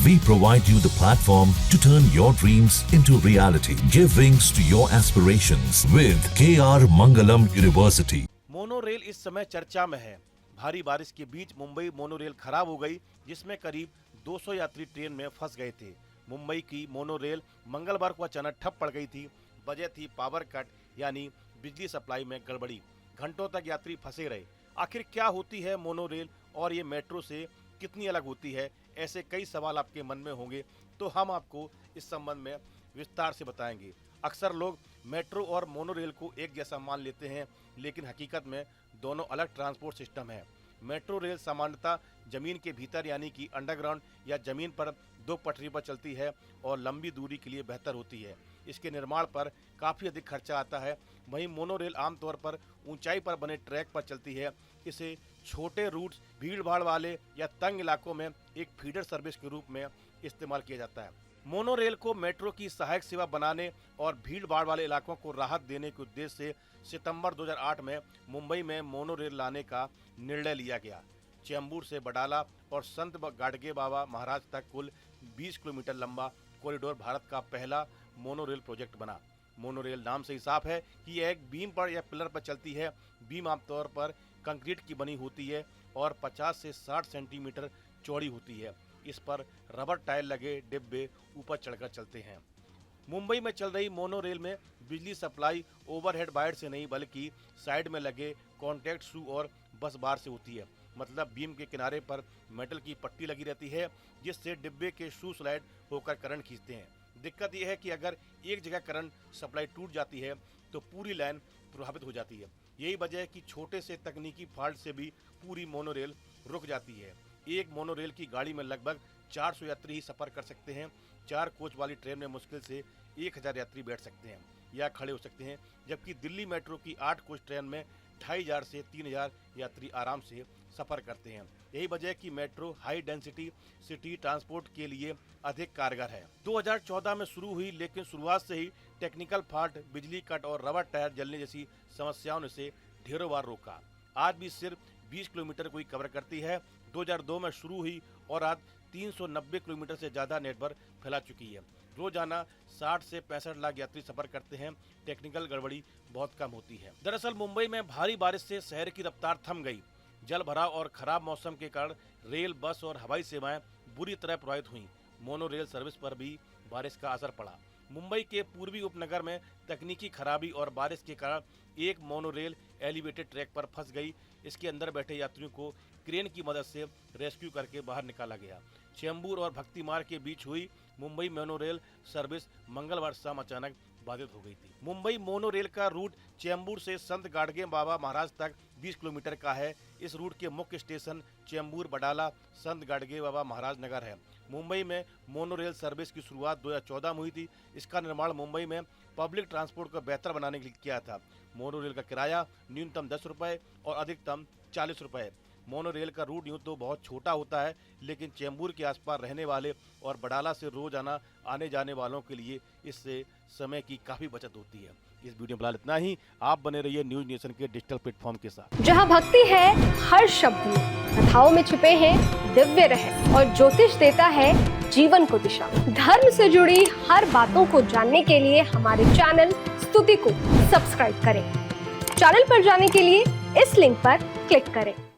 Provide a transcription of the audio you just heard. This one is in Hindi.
We provide you the platform to turn your dreams into reality. Give wings to your aspirations with KR Mangalam University. Monorail इस समय चर्चा में है। भारी बारिश के बीच मुंबई मोनोरेल खराब हो गई, जिसमें करीब 200 यात्री ट्रेन में फंस गए थे। मुंबई की मोनोरेल मंगलवार को अचानक ठप पड़ गई थी। वजह थी पावर कट, यानी बिजली सप्लाई में गड़बड़ी। घंटों तक यात्री फंसे रहे। आखिर क्या होती है मोनोरेल और ये मेट्रो से कितनी अलग होती है? ऐसे कई सवाल आपके मन में होंगे, तो हम आपको इस संबंध में विस्तार से बताएंगे। अक्सर लोग मेट्रो और मोनोरेल को एक जैसा मान लेते हैं, लेकिन हकीकत में दोनों अलग ट्रांसपोर्ट सिस्टम है। मेट्रो रेल सामान्यतः जमीन के भीतर यानी कि अंडरग्राउंड या जमीन पर दो पटरी पर चलती है और लंबी दूरी के लिए बेहतर होती है। इसके निर्माण पर काफ़ी अधिक खर्चा आता है। वहीं मोनोरेल आमतौर पर ऊंचाई पर बने ट्रैक पर चलती है। इसे छोटे रूट्स, भीड़ भाड़ वाले या तंग इलाकों में एक फीडर सर्विस के रूप में इस्तेमाल किया जाता है। मोनोरेल को मेट्रो की सहायक सेवा बनाने और भीड़ भाड़ वाले इलाकों को राहत देने के उद्देश्य से सितंबर 2008 में मुंबई में मोनोरेल लाने का निर्णय लिया गया। चेंबूर से बडाला और संत गाडगे बाबा महाराज तक कुल 20 किलोमीटर लंबा कॉरिडोर भारत का पहला मोनोरेल प्रोजेक्ट बना। मोनोरेल नाम से ही साफ है कि यह एक बीम पर या पिलर पर चलती है। बीम आमतौर पर कंक्रीट की बनी होती है और 50 से 60 सेंटीमीटर चौड़ी होती है। इस पर रबर टायर लगे डिब्बे ऊपर चढ़कर चलते हैं। मुंबई में चल रही मोनोरेल में बिजली सप्लाई ओवरहेड वायर से नहीं, बल्कि साइड में लगे कॉन्टैक्ट शू और बस बार से होती है। मतलब बीम के किनारे पर मेटल की पट्टी लगी रहती है, जिससे डिब्बे के शू स्लाइड होकर करंट खींचते हैं। दिक्कत यह है कि अगर एक जगह करंट सप्लाई टूट जाती है तो पूरी लाइन प्रभावित हो जाती है। यही वजह है कि छोटे से तकनीकी फॉल्ट से भी पूरी मोनोरेल रुक जाती है। एक मोनोरेल की गाड़ी में लगभग 400 यात्री ही सफर कर सकते हैं। 4 कोच वाली ट्रेन में मुश्किल से 1000 यात्री बैठ सकते हैं या खड़े हो सकते हैं, जबकि दिल्ली मेट्रो की 8 कोच ट्रेन में 2500 से 3000 यात्री आराम से सफर करते हैं। यही वजह है कि metro high density city transport के लिए अधिक कारगर है। 2014 में शुरू हुई, लेकिन शुरुआत से ही टेक्निकल फॉल्ट, बिजली कट और रबर टायर जलने जैसी समस्याओं ने इसे ढेरों बार रोका। आज भी सिर्फ 20 किलोमीटर को ही कवर करती है। 2002 में शुरू हुई और आज 390 किलोमीटर से ज़्यादा नेटवर्क फैला चुकी है। रोजाना 60 से 65 लाख यात्री सफर करते हैं। टेक्निकल गड़बड़ी बहुत कम होती है। दरअसल मुंबई में भारी बारिश से शहर की रफ्तार थम गई। जल भराव और खराब मौसम के कारण रेल, बस और हवाई सेवाएं बुरी तरह प्रभावित हुई। मोनोरेल सर्विस पर भी बारिश का असर पड़ा। मुंबई के पूर्वी उपनगर में तकनीकी खराबी और बारिश के कारण एक मोनोरेल एलिवेटेड ट्रैक पर फंस गई। इसके अंदर बैठे यात्रियों को क्रेन की मदद से रेस्क्यू करके बाहर निकाला गया। चेंबूर और भक्ति मार्ग के बीच हुई मुंबई मोनोरेल सर्विस मंगलवार शाम अचानक बाधित हो गई थी। मुंबई मोनोरेल का रूट चेंबूर से संत गाडगे बाबा महाराज तक 20 किलोमीटर का है। इस रूट के मुख्य स्टेशन चेंबूर, बडाला, संत गाडगे बाबा महाराज नगर है। मुंबई में मोनोरेल सर्विस की शुरुआत 2014 में हुई थी। इसका निर्माण मुंबई में पब्लिक ट्रांसपोर्ट को बेहतर बनाने के लिए किया था। मोनोरेल का किराया न्यूनतम 10 रुपये और अधिकतम 40 रुपये। मोनोरेल का रूट यूँ तो बहुत छोटा होता है, लेकिन चेंबूर के आसपास रहने वाले और बडाला से रोजाना आने जाने वालों के लिए इससे समय की काफ़ी बचत होती है। इस वीडियो में फिलहाल इतना ही। आप बने रहिए न्यूज नेशन के डिजिटल प्लेटफॉर्म के साथ। जहां भक्ति है हर शब्द में, कथाओं में छिपे हैं दिव्य रहस्य और ज्योतिष देता है जीवन को दिशा। धर्म से जुड़ी हर बातों को जानने के लिए हमारे चैनल स्तुति को सब्सक्राइब करें। चैनल पर जाने के लिए इस लिंक पर क्लिक करें।